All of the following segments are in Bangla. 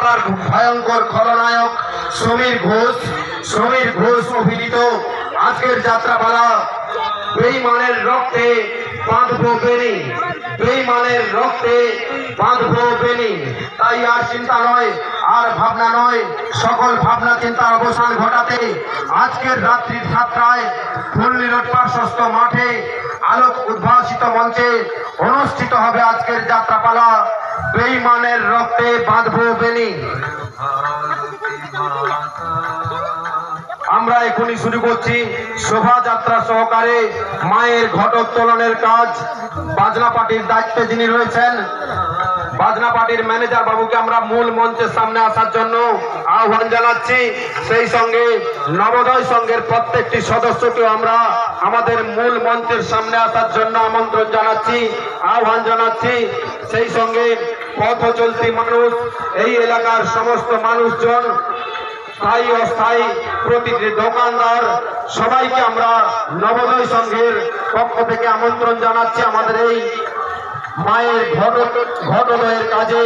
যাত্রার ভয়ঙ্কর খলনায়ক সমীর ঘোষ অভিনীত আজকের যাত্রাপালা বেঈমানের রক্তে বাঁধবো বেনি, বেঈমানের রক্তে বাঁধবো বেনি। তাই আর চিন্তা নয়, আর ভাবনা নয়, সকল ভাবনা চিন্তার অবসান ঘটাতে আজকের রাত্রির যাত্রায় ফুললি রোড পার্শ্বস্থ মাঠে আলোক উদ্ভাসিত মঞ্চে অনুষ্ঠিত হবে আজকের যাত্রাপালা বেঈমানের রক্তে বাঁধবো বেনি। আমরা এখনই শুরু করছি শোভাযাত্রা সহকারে মায়ের ঘটোত্তোলনের কাজ। বাজনা পার্টির দায়িত্বে যিনি রয়েছেন বাজনা পার্টির ম্যানেজার বাবুকে আমরা মূল মঞ্চের সামনে আসার জন্য আহ্বান জানাচ্ছি। সেই সঙ্গে নবোদয় সংঘের প্রত্যেকটি সদস্যকেও আমরা আমাদের মূল মঞ্চের সামনে আসার জন্য আমন্ত্রণ জানাচ্ছি, আহ্বান জানাচ্ছি। সেই সঙ্গে পথ চলতি মানুষ, এই এলাকার সমস্ত মানুষজন, স্থায়ী অস্থায়ী প্রতিটি দোকানদার, সবাইকে আমরা নবোদয় সংঘের পক্ষ থেকে আমন্ত্রণ জানাচ্ছি আমাদের এই মায়ের ঘটোদয়ের কাজে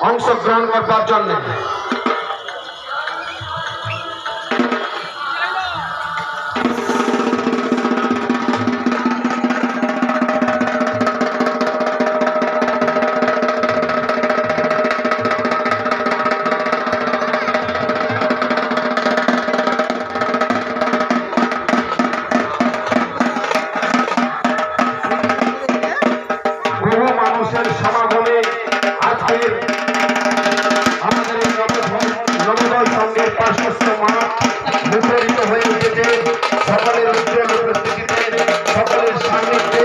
অংশগ্রহণ করবার জন্য। সমাগমে আজকের আমাদের নবোদয় সংঘের পার্শ্বস্থ মাঠ মুখরিত হয়ে উঠেছে। সকলের উজ্জ্বল উপস্থিতিতে, সকলের সান্নিধ্যে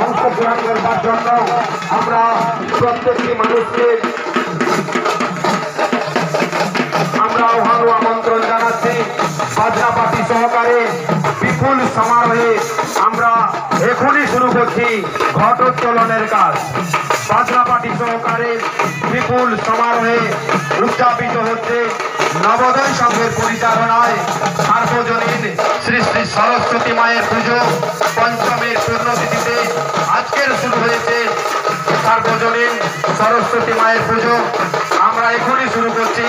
অংশগ্রহণ করবার জন্য আমরা প্রত্যেকটি মানুষকে আমরা আহ্বান ও আমন্ত্রণ জানাচ্ছি। বাজনা পার্টি সহকারে বিপুল সমারোহে আমরা এখনই শুরু করছি ঘটোত্তোলনের কাজ। বাজনা পার্টি সহকারে বিপুল সমারোহে উদযাপিত হচ্ছে নবোদয় সংঘের পরিচালনায় সার্বজনীন শ্রী শ্রী সরস্বতী মায়ের পুজো। পঞ্চমের পূর্ণতিথিতে আজকের শুরু হয়েছে সার্বজনীন সরস্বতী মায়ের পুজো। আমরা এখনই শুরু করছি